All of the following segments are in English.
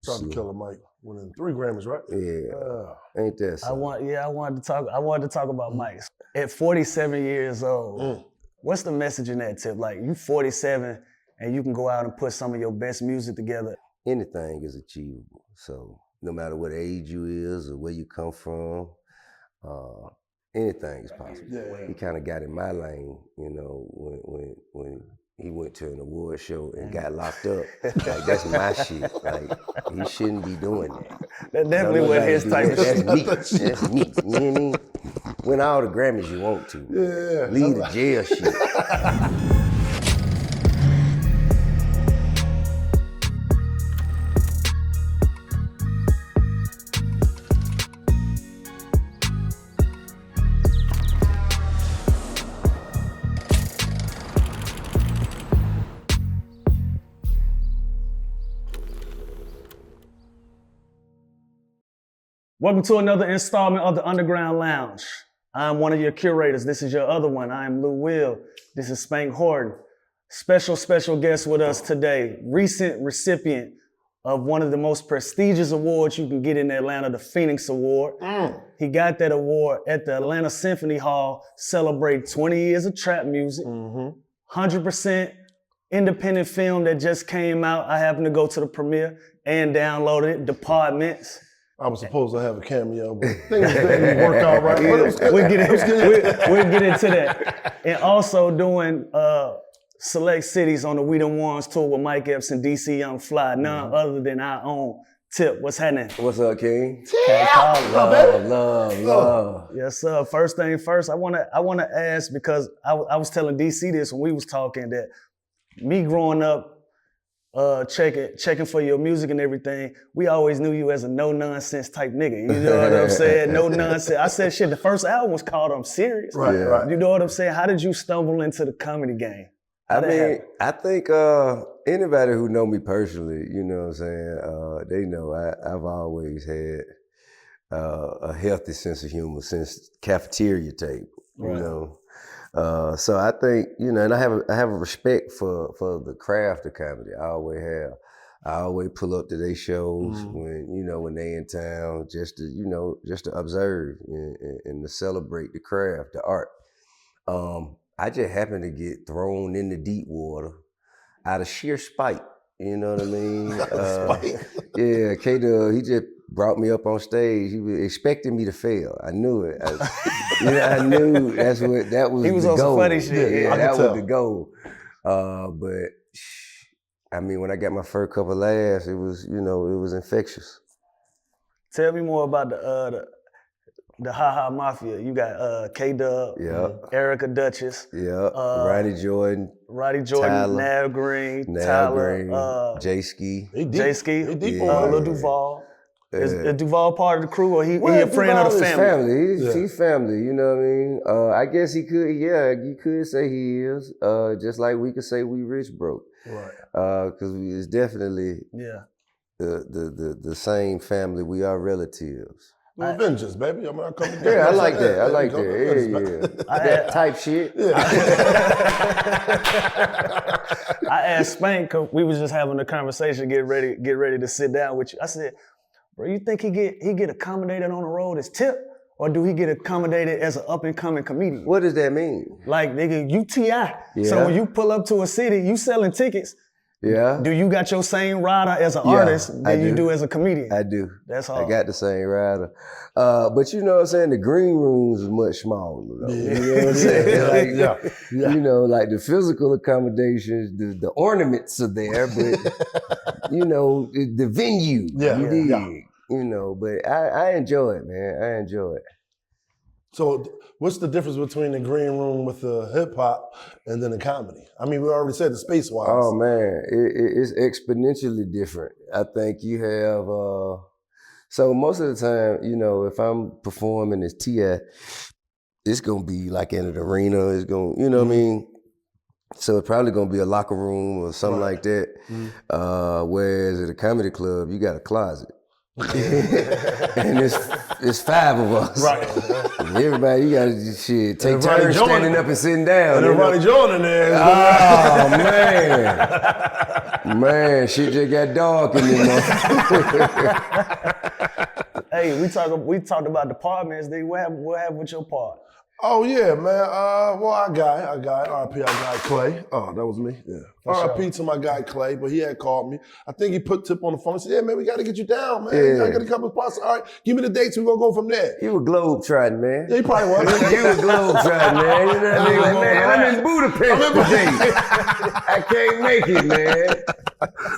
Shout to Killer Mike, winning 3 Grammys, right? Yeah, ain't that so? I wanted to talk about Mike. At 47 years old, what's the message in that tip? Like, you 47 and you can go out and put some of your best music together. Anything is achievable. So no matter what age you is or where you come from, anything is possible. Yeah. He kind of got in my lane, you know, when he went to an award show and got locked up. Like, that's my shit. Like, he shouldn't be doing that. That definitely was his type of shit. That's me. You know what I mean? Win all the Grammys you want to. Yeah. Leave the jail shit. Welcome to another installment of the Underground Lounge. I'm one of your curators. This is your other one. I am Lou Will. This is Spank Horton. Special guest with us today. Recent recipient of one of the most prestigious awards you can get in Atlanta, the Phoenix Award. He got that award at the Atlanta Symphony Hall, celebrate 20 years of trap music. 100% independent film that just came out. I happened to go to the premiere and download it, Departments. I was supposed to have a cameo, but things didn't work out right. But we'll get into that. And also doing select cities on the We Them Ones tour with Mike Epps and DC Young Fly, none other than our own Tip. What's happening? What's up, King? Love. Yes, sir. First thing first, I wanna ask, because I was telling DC this when we was talking, that me growing up, checking for your music and everything, we always knew you as a no-nonsense type nigga. You know what I'm saying? No nonsense. I said, shit, the first album was called I'm Serious. Right. You know what I'm saying? How did you stumble into the comedy game? I think anybody who know me personally, you know what I'm saying, they know I've always had a healthy sense of humor since cafeteria table, you know. So I think, you know, and I have a respect for the craft of comedy. I always have. I always pull up to their shows when they in town, just to observe and to celebrate the craft, the art. I just happened to get thrown in the deep water out of sheer spite. You know what I mean? Yeah, K-Dub, he just brought me up on stage. He was expecting me to fail. I knew it. I knew that was he was the on goal. Some funny shit. Yeah, that was the goal. But I mean, when I got my first couple of laughs, it was infectious. Tell me more about the Ha Ha Mafia. You got K-Dub, Erica Duchess, Roddy Jordan, Tyler, Nav Green, Tyler, J-Ski, Lil Duval. Is Duval part of the crew, or he a friend of the family? He's family, you know what I mean? I guess you could say he is, just like we could say we rich broke. Right. Because it's definitely the same family. We are relatives. We're Avengers, baby. I mean, I come together. Yeah, I like that. Yeah. That type shit. I asked Spank, cause we was just having a conversation, get ready to sit down with you. I said, bro, you think he get accommodated on the road as Tip, or do he get accommodated as an up and coming comedian? What does that mean? Like, nigga, you T.I. So when you pull up to a city, you selling tickets. Yeah. Do you got your same rider as an artist that you do as a comedian? I do. That's all. I got the same rider. But you know what I'm saying? The green rooms is much smaller, though. You know what I'm saying? Like, you know, like the physical accommodations, the ornaments are there, but you know, the venue. You know, but I enjoy it, man. I enjoy it. So what's the difference between the green room with the hip hop and then the comedy? I mean, we already said the space wise. Oh man, it's exponentially different. I think you have, so most of the time, you know, if I'm performing as T.I., it's gonna be like in an arena, it's gonna, you know what I mean? So it's probably gonna be a locker room or something like that. Whereas at a comedy club, you got a closet. and it's 5 of us. Right. And everybody, you gotta take Ronnie turns Jordan. standing up and sitting down. And then Ronnie Jordan there. Oh man, shit just got dark in there. Hey, we talked about departments. What happened with your part? Oh yeah, man. Well, our guy, RP, our guy Clay. Oh, that was me. Yeah. RP to my guy Clay, but he had called me. I think he put Tip on the phone and said, "Yeah, man, we got to get you down, man. Yeah. I got a couple of spots. All right, give me the dates. We're gonna go from there." You were globe-trotting, man. Yeah, he probably was. You were globe-trotting, man. You know what I mean? Like, man, I'm in Budapest today. I can't make it, man.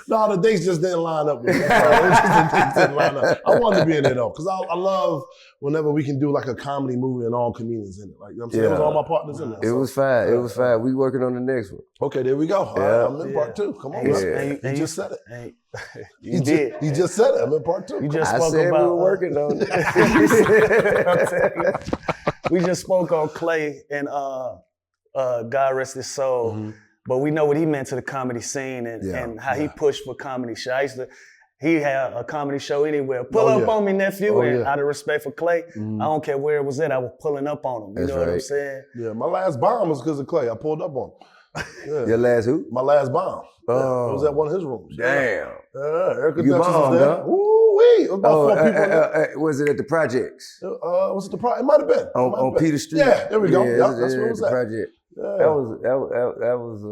No, the dates just didn't line up with me. The dates didn't line up. I wanted to be in there though, because I love whenever we can do like a comedy movie and all comedians in it. Like, you know what I'm saying? It was all my partners in there. It was fine. It was fine. We working on the next one. Okay, there we go. All right, I'm in part 2. Come on, Yeah. man. You just said it. Hey, You just said it. I'm in part 2. You just I spoke said about we were working on it. we just spoke on Clay and God rest his soul. Mm-hmm. But we know what he meant to the comedy scene and how he pushed for comedy show. He had a comedy show anywhere. Pull up on me, nephew. And out of respect for Clay, I don't care where it was at, I was pulling up on him. You know what I'm saying? Yeah, my last bomb was because of Clay. I pulled up on him. Yeah. Your last who? My last bomb. Oh. It was at one of his rooms. Damn. Erica You Dexter was bombed, there. huh? Woo-wee. It was about 4 people in there. Was it at the projects? Was it the project? It might have been. On Peter Street? Yeah, there we go. Yeah, Yep, that's where it was the at. project. Yeah. That was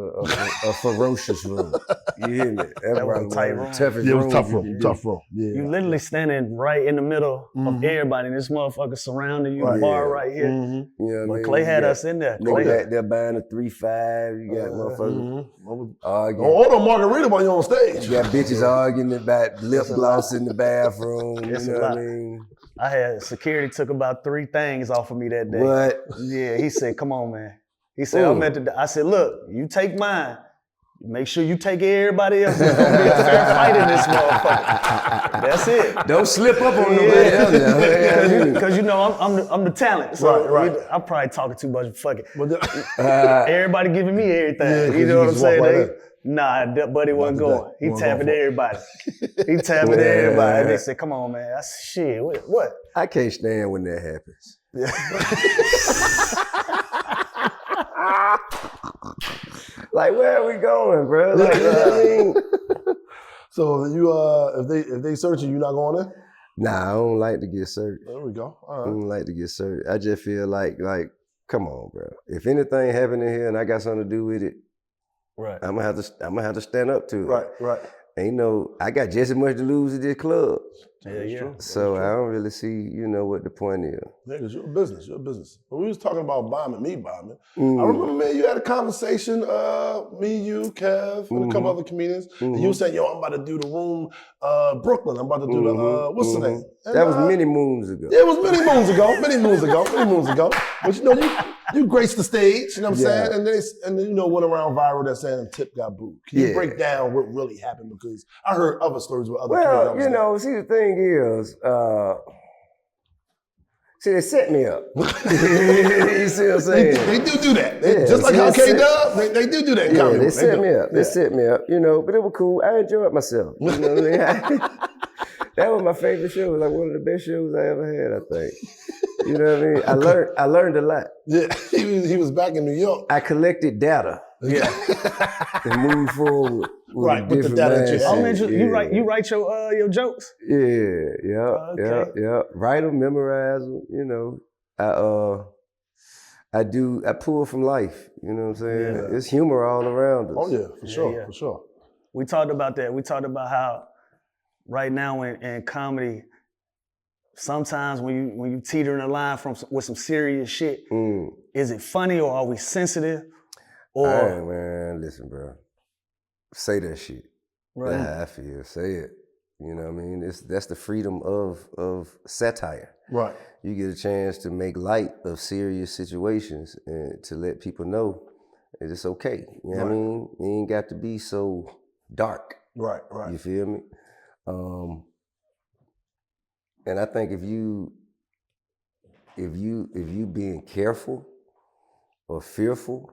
a ferocious room. You hear me? That was a tight room. Toughest Yeah, it was room tough you room. could Tough do. room. Yeah. You literally standing right in the middle of everybody, and this motherfucker surrounding you, the bar right here. You know what I But mean? Clay had You us in there. got Clay, niggas back there buying a 3-5. You got motherfuckers arguing. Order margarita while you're on stage. You got bitches arguing about lip gloss in the bathroom. You It's know a what I lot. mean? I had security took about 3 things off of me that day. What? Yeah, he said, "Come on, man." He said, I said, "Look, you take mine. Make sure you take everybody else. There's gonna be a fair fight in this motherfucker." That's it. Don't slip up on nobody else now. Because you know I'm the talent. So Right. I'm probably talking too much. Fuck it. But Everybody giving me everything. Yeah, 'cause you you know what I'm just walk saying? right Nah, that buddy wasn't today. going. He Wasn't tapping going for it. everybody. He tapping everybody. And they said, "Come on, man." I said, "Shit, what?" I can't stand when that happens. Like, where are we going, bro? Like, you know what I mean? so you if they search you, not going in? Nah, I don't like to get searched. There we go. I All right. don't like to get searched. I just feel like, come on, bro. If anything happened in here and I got something to do with it, Right. I'm gonna have to stand up to it. Right. Ain't no, I got just as much to lose at this club. Yeah. So I don't really see, what the point is. Yeah, because you're a business. But we was talking about bombing. I remember, man, you had a conversation, me, you, Kev, and a couple other comedians. And you said, "Yo, I'm about to do the room, Brooklyn. I'm about to do the, what's the name?" And, That was many moons ago. Yeah, it was many moons ago. But you graced the stage, you know what I'm saying? And then went around viral that saying Tip got booed. Can you break down what really happened? Because I heard other stories with other comedians. See, the thing is, they set me up. You see what I'm saying? They do that. Just like how K-Dub, they do that in comedy. Yeah, they set me up. They set me up, but it was cool. I enjoyed myself. You know what I mean? That was my favorite show. It was like one of the best shows I ever had, I think. You know what I mean? I learned a lot. Yeah, he was back in New York. I collected data. Yeah. And moved forward. Right, with the data that you have. You write your jokes? Yeah. Write them, memorize them, I pull from life, you know what I'm saying? Yeah. There's humor all around us. Oh yeah, for sure. We talked about that. We talked about how right now in comedy, sometimes when you teeter in a line with some serious shit, is it funny or are we sensitive? Or Hey, man, listen, bro. Say that shit. right. That's how I feel. Say it. You know what I mean? That's the freedom of satire. Right. You get a chance to make light of serious situations and to let people know that it's okay. You know what I mean? It ain't got to be so dark. Right. You feel me? And I think if you being careful or fearful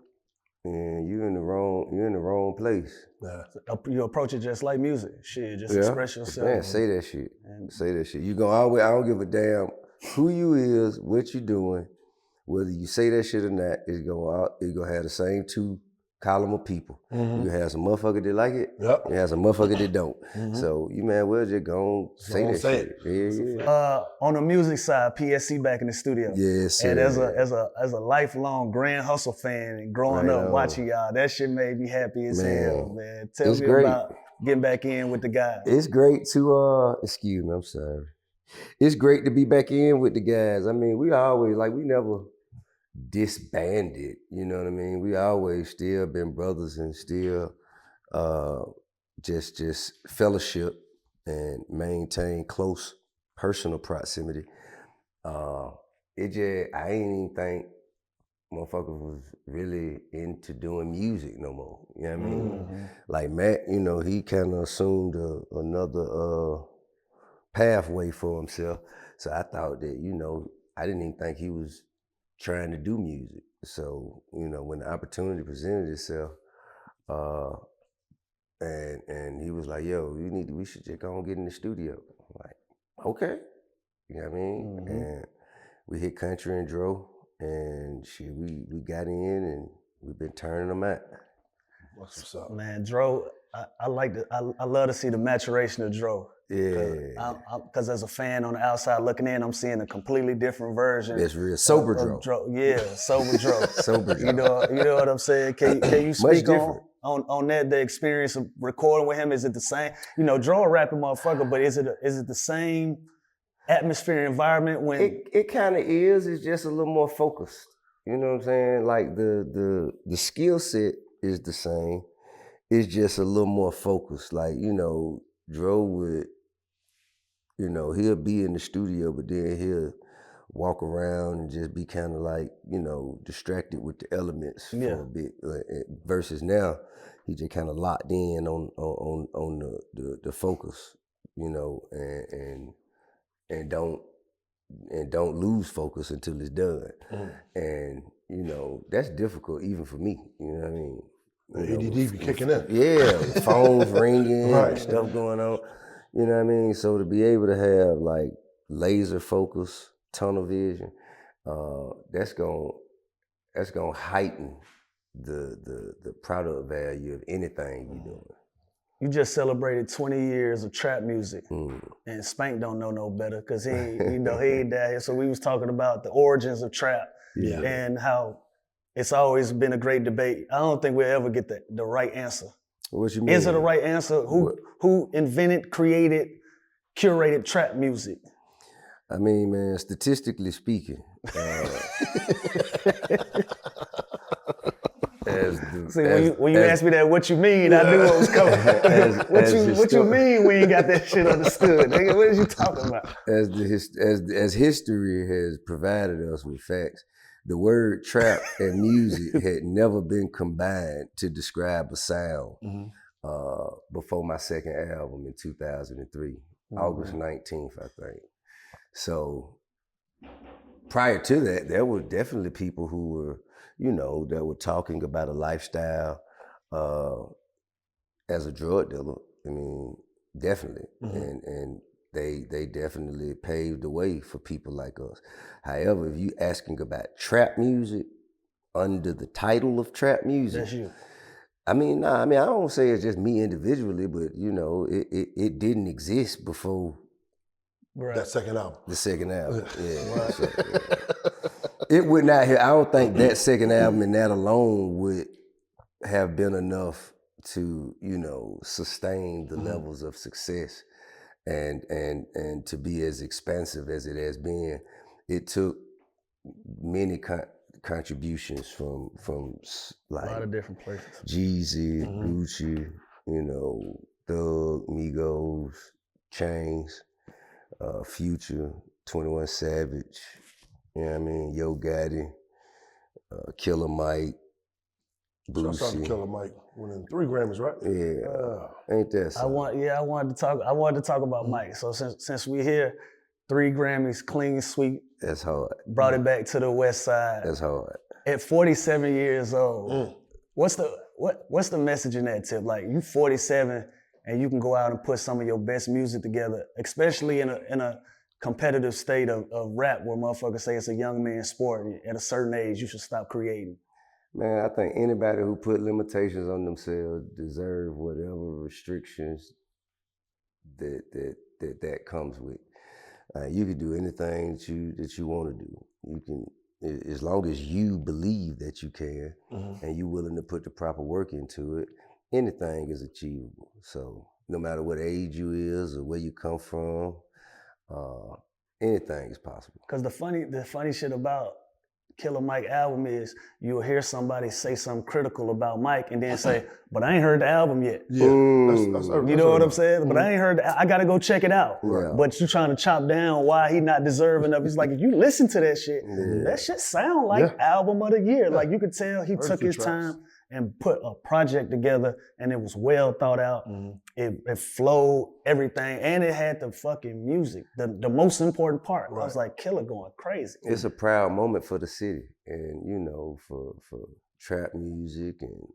and you're in the wrong place. Yeah. You approach it just like music. Shit, just express yourself. Man, say that shit. Say that shit. You gonna always, I don't give a damn who you is, what you doing, whether you say that shit or not, it's gonna have the same two column of people. You have some motherfucker that like it, Yep. you have some motherfucker that don't. So you may as well just go say that shit. Yeah. On the music side, PSC back in the studio. Yes, sir. And as a lifelong Grand Hustle fan and growing up watching y'all, that shit made me happy as hell, man. Tell me about getting back in with the guys. It's great to excuse me, I'm sorry. It's great to be back in with the guys. I mean, we always we never disbanded, you know what I mean? We always still been brothers and still just fellowship and maintain close personal proximity. I ain't even think motherfuckers was really into doing music no more. You know what I mean? Like Matt, you know, he kind of assumed another pathway for himself. So I thought that, you know, I didn't even think he was trying to do music. So, you know, when the opportunity presented itself, and he was like, yo, we should just go and get in the studio. I'm like, okay. You know what I mean? And we hit Country and Dro, and shit, we got in and we've been turning them out. What's up? Man, Dro, I love to see the maturation of Dro. Yeah. Because as a fan on the outside looking in, I'm seeing a completely different version. That's real. Sober Dro. Yeah, sober Dro. Sober Dro. You know what I'm saying? Can you speak on that, the experience of recording with him? Is it the same? You know, Dro a rapping motherfucker, but is it the same atmosphere and environment when it kind of is? It's just a little more focused. You know what I'm saying? Like the skill set is the same. It's just a little more focused. Like, you know, Dro would, you know, he'll be in the studio, but then he'll walk around and just be kind of like, you know, distracted with the elements for a bit. Versus now, he just kind of locked in on the focus, you know, and don't lose focus until it's done. And, you know, that's difficult even for me, you know what I mean? ADD be kicking in. Yeah, phones ringing, and stuff going on. You know what I mean? So to be able to have like laser focus, tunnel vision, that's gonna heighten the product value of anything you're doing. you just celebrated 20 years of trap music, and Spank don't know no better because he ain't down here. So we was talking about the origins of trap and how it's always been a great debate. I don't think we'll ever get the right answer. What you mean? Is it a right answer? Who invented, created, curated trap music? I mean, man, statistically speaking, when you asked me that, what you mean? I knew what was coming. What you mean we ain't got that shit understood? Nigga, what is you talking about? As history has provided us with facts, the word trap and music had never been combined to describe a sound before my second album in 2003, August 19th, I think. So prior to that, there were definitely people who were, you know, that were talking about a lifestyle as a drug dealer. I mean, definitely. And they definitely paved the way for people like us. However, if you asking about trap music under the title of trap music, that's you. I mean, I don't say it's just me individually, but you know, it didn't exist before that second album. The second album, yeah. So, it would not have, I don't think that second album and that alone would have been enough to, you know, sustain the levels of success and to be as expansive as it has been. It took many contributions from like a lot of different places. Jeezy, Gucci, you know, Thug, Migos, Chains, Future, 21 Savage, you know what I mean, Yo Gotti, Killer Mike, Boosie. Shout out to Killer Mike, winning 3 Grammys, right? Yeah, ain't that something? I wanted to talk about Mike. So since we here, 3 Grammys, clean sweep. That's hard. Brought it back to the West Side. That's hard. At 47 years old, What's the message in that tip? Like you 47 and you can go out and put some of your best music together, especially in a competitive state of rap where motherfuckers say it's a young man's sport. At a certain age, you should stop creating. Man, I think anybody who put limitations on themselves deserve whatever restrictions that comes with. You can do anything that you want to do. You can, as long as you believe that you can, and you're willing to put the proper work into it, anything is achievable. So no matter what age you is or where you come from, anything is possible. Because the funny shit about Killer Mike album is you'll hear somebody say something critical about Mike and then say, but I ain't heard the album yet. Yeah, that's you know what I'm saying? But I ain't heard, I gotta go check it out. Yeah. But you trying to chop down why he not deserving of it. It's like, if you listen to that shit, that shit sound like album of the year. Like you could tell he took his time and put a project together and it was well thought out. It flowed, everything, and it had the fucking music, the most important part. I was like, Killer going crazy. It's a proud moment for the city and, you know, for trap music and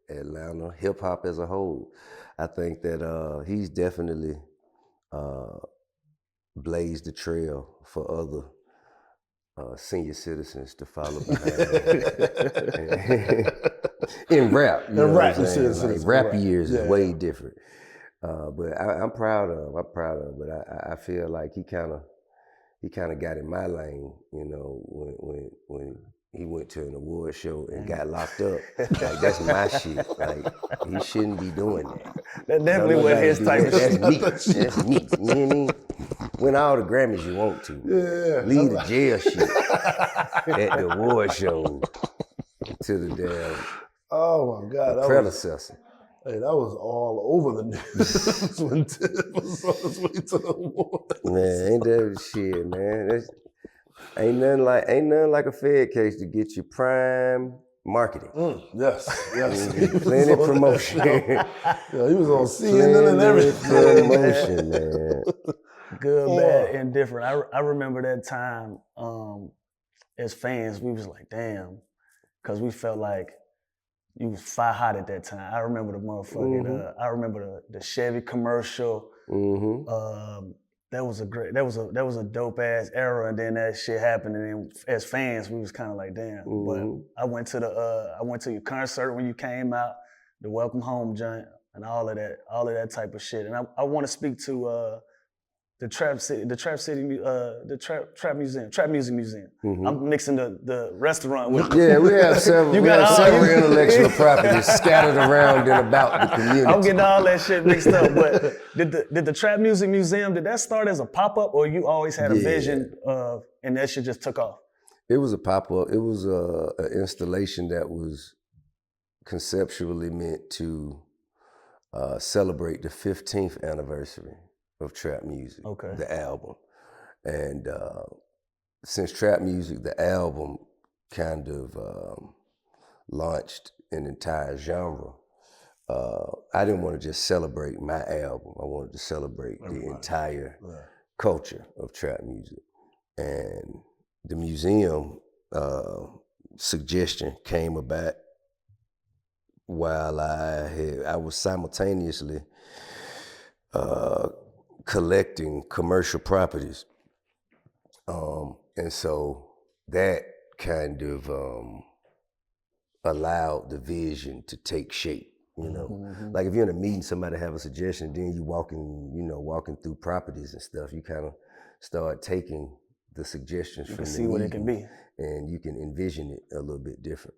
Atlanta, hip hop as a whole. I think that he's definitely blazed the trail for other senior citizens to follow behind. In rap, you know what I'm saying? Like, rap years is way different. But I'm proud of, but I feel like he kind of got in my lane, you know, when he went to an award show and got locked up. Like, that's my shit. Like, he shouldn't be doing that. That definitely wasn't his type of shit. That's me. You know what I mean? Win all the Grammys you want to. Yeah. Leave the jail shit at the award show to the damn oh my God, predecessor. Hey, that was all over the news when Ted was on his way to the award. Man, ain't that shit, man? Ain't nothing like a Fed case to get you prime marketing. Yes. Plenty of promotion. Yeah, he was on CNN and everything. Promotion, man. Good, bad, indifferent. I remember that time as fans, we was like, damn, because we felt like you was fire hot at that time. I remember the motherfucking, I remember the Chevy commercial. That was a dope ass era, and then that shit happened, and then as fans, we was kind of like, damn. But I went to your concert when you came out, the Welcome Home joint, and all of that type of shit. And I want to speak to the Trap Music Museum. I'm mixing the restaurant with we have several intellectual properties scattered around and about the community. I'm getting all that shit mixed up. But did the Trap Music Museum, did that start as a pop-up or you always had a vision of, and that shit just took off? It was a pop-up. It was an installation that was conceptually meant to celebrate the 15th anniversary of Trap Music, the album. And since Trap Music, the album, kind of launched an entire genre, I didn't want to just celebrate my album. I wanted to celebrate the entire culture of trap music. And the museum suggestion came about while I was simultaneously collecting commercial properties. And so that kind of allowed the vision to take shape, you know? Like if you're in a meeting, somebody have a suggestion, then you walking through properties and stuff, you kind of start taking the suggestions from the see what it can be. And you can envision it a little bit different.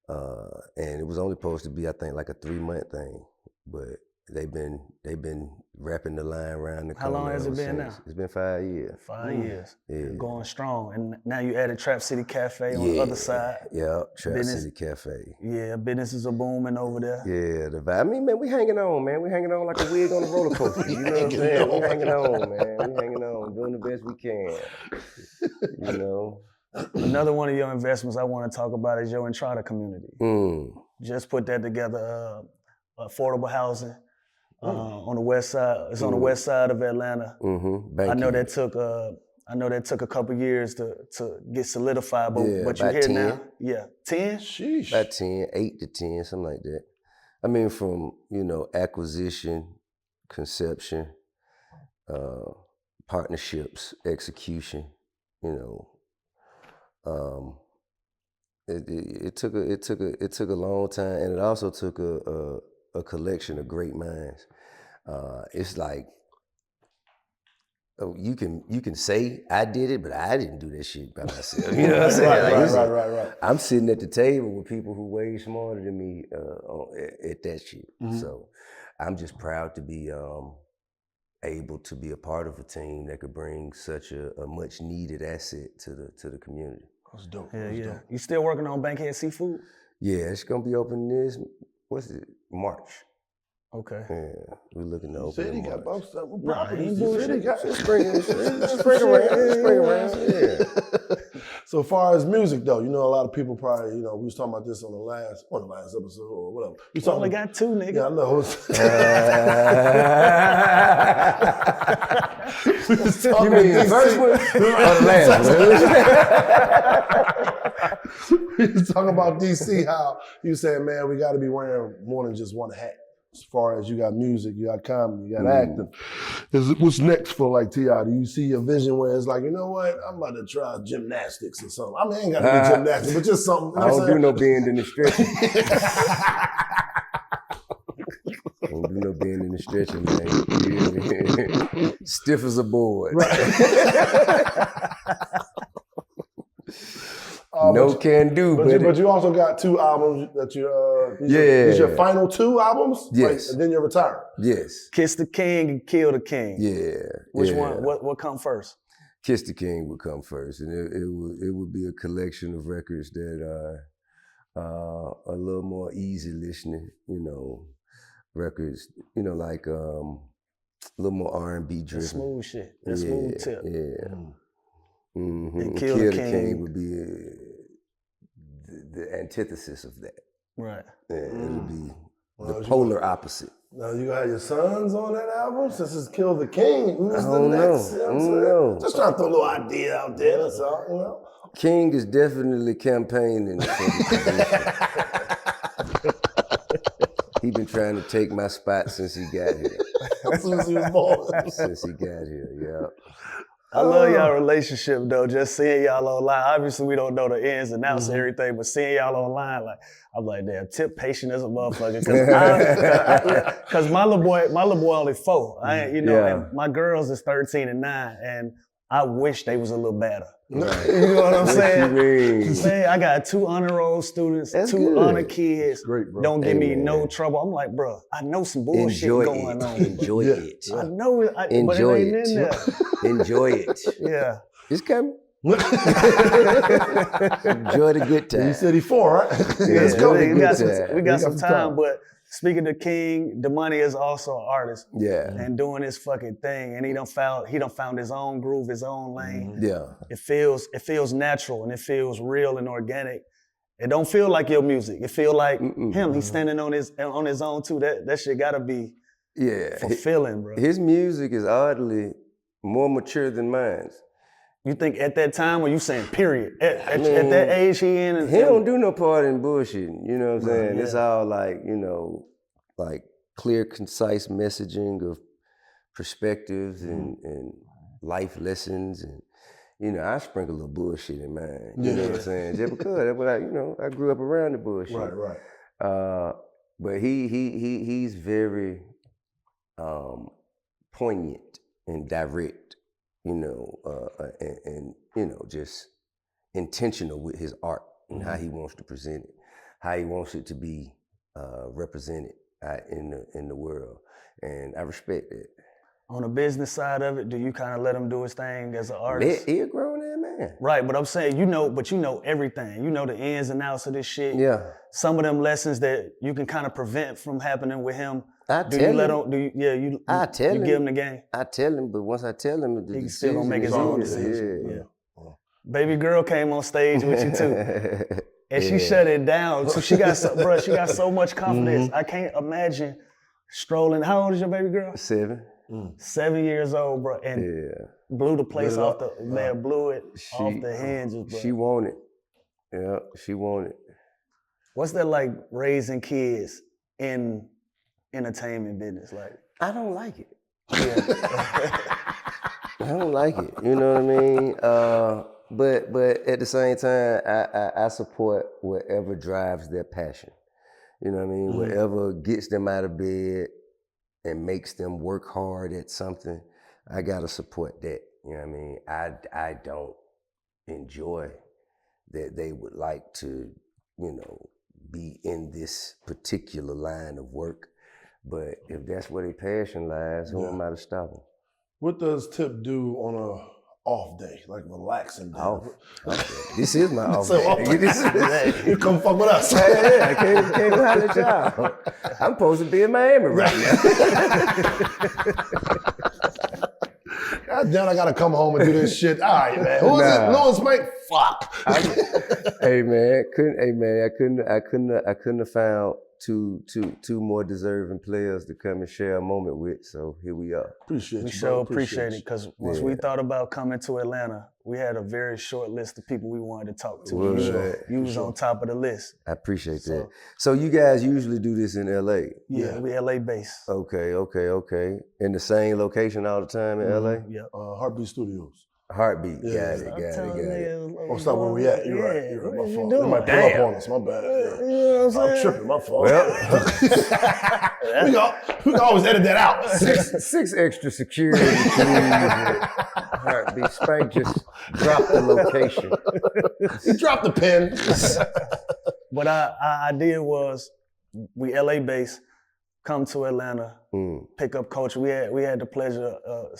And it was only supposed to be, I think, like a 3-month thing, but they've been wrapping the line around the corner. How long has it been now? It's been 5 years. 5 years. Yeah. Going strong. And now you added Trap City Cafe on the other side. Yeah, Trap City Cafe. Yeah, businesses are booming over there. Yeah, the vibe. I mean, man, we hanging on, man. We hanging on like a wig on a roller coaster. You know what I'm saying? We hanging on, man. We hanging on, doing the best we can. You know? Another one of your investments I want to talk about is your Entrada community. Just put that together, affordable housing. On the west side, it's on the west side of Atlanta. I know that took I know that took a couple years to get solidified, but Yeah, but you're about here 10. now. Yeah, 10. Sheesh. About 10, 8 to 10, something like that. I mean, from, acquisition, conception, partnerships, execution, it took a long time, and it also took a collection of great minds. It's like, you can say I did it, but I didn't do that shit by myself. You know what I'm saying? Right. I'm sitting at the table with people who way smarter than me at that shit. Mm-hmm. So I'm just proud to be able to be a part of a team that could bring such a much needed asset to the community. That's dope. Yeah. Dope. You still working on Bankhead Seafood? Yeah, it's gonna be open March. Okay. Yeah, we're looking to open City in got March. both stuff. City got Spring around. Yeah. So far as music though, a lot of people probably, we was talking about this on the last episode or whatever. We only got 2, nigga. Yeah, I know. You mean the first one or the last one? We was talking about DC, how you saying, man, we got to be wearing more than just one hat. As far as you got music, you got comedy, you got acting. What's next for like T.I.? Do you see a vision where it's like, you know what, I'm about to try gymnastics or something? I mean, I ain't got to do gymnastics, but just something. I don't do no bend in the stretching. I don't do no bend in the stretching, man. Stiff as a board. Right. No can do, but you also got 2 albums that these your final 2 albums? Yes. And then you're retired? Yes. Kiss the King and Kill the King. Yeah. Which one? What come first? Kiss the King would come first, and it would be a collection of records that are a little more easy listening, records, like a little more R&B driven. That smooth shit. That smooth tip. Yeah. And Kill the King would be the antithesis of that. Right. Yeah, it would be the polar opposite. Now you got your sons on that album? Since it's Kill the King, who's I the don't know. next? I don't know. Just trying to throw a little idea out there, that's all, King is definitely campaigning for the position. He been trying to take my spot since he got here. Since he was born. Since he got here, yeah. I love y'all relationship though. Just seeing y'all online. Obviously, we don't know the ins and outs of everything, but seeing y'all online, like I'm like, damn, Tip patient as a motherfucker. Because my little boy only 4. I ain't, and my girls is 13 and 9, and I wish they was a little better. Right. You know what I'm saying? You Man, I got 2 honor roll students, That's 2 good. honor kids. Great, bro. Don't give me no trouble. I'm like, bro, I know some bullshit going on. Enjoy it. I know it, but Enjoy it ain't in there. Enjoy it. Yeah. It's coming. Enjoy the good time. You said he 4, right? Yeah, Let's go. We got some time, but speaking of King, Damani is also an artist. Yeah. And doing his fucking thing. And he done found his own groove, his own lane. Yeah. It feels natural and it feels real and organic. It don't feel like your music. It feel like him. He's standing on his own too. That shit gotta be fulfilling, bro. His music is oddly more mature than mine. You think at that time, or you saying period? At that age he in? He don't do no part in bullshitting, you know what I'm saying? Yeah. It's all like, like clear, concise messaging of perspectives and life lessons. And, I sprinkle a little bullshit in mine, you know what I'm saying? Just because, that's what I grew up around the bullshit. Right. But he's very poignant and direct, and just intentional with his art and how he wants to present it, how he wants it to be represented in the world, and I respect it. On the business side of it, do you kind of let him do his thing as an artist? He a grown ass man. Right, but I'm saying, but you know everything. You know the ins and outs of this shit. Yeah. Some of them lessons that you can kind of prevent from happening with him. I Do tell you let him. him? Do you? Yeah, you. I tell you him. give him the game. I tell him, but once I tell him, the He still gonna make his decision own is his. decision. Yeah. Baby girl came on stage with you too, and she shut it down. So she got so much confidence. I can't imagine strolling. How old is your baby girl? 7. 7 years old, bro, and blew the place Lit it off up. the man, blew it off the hinges, bro. She wanted. Yeah, she wanted. What's that like raising kids in entertainment business? Like, I don't like it. yeah. I don't like it. You know what I mean? But at the same time, I support whatever drives their passion. You know what I mean? Whatever gets them out of bed and makes them work hard at something, I gotta support that. You know what I mean? I don't enjoy that they would like to, you know, be in this particular line of work. But if that's where their passion lies, who am I to stop them? What does Tip do on a off day, like relaxing day? Off. This is my off So day. you come fuck with us. Yeah, I can't holler at y'all. I'm supposed to be in Miami right now. God damn, I gotta come home and do this shit. All right, man. Who is it? Lou and Spank? Fuck. I couldn't have found two more deserving players to come and share a moment with. So here we are. Appreciate We you, sure bro. appreciate it because once we thought about coming to Atlanta, we had a very short list of people we wanted to talk to. You was on top of the list. I appreciate that. So you guys usually do this in LA? Yeah, we LA based. Okay. In the same location all the time in LA? Yeah. Heartbeat Studios. Heartbeat. Yeah. Got it. Oh, stop where we at. You're right. You're right. My fault. They might pull Damn. up on us. My bad. Yeah. You know what I'm I'm tripping. My fault. Well, we can always edit that out. six extra security. Heartbeat. Spank just dropped the location. He dropped the pen. But our idea was we LA based, come to Atlanta, pick up culture. We had the pleasure.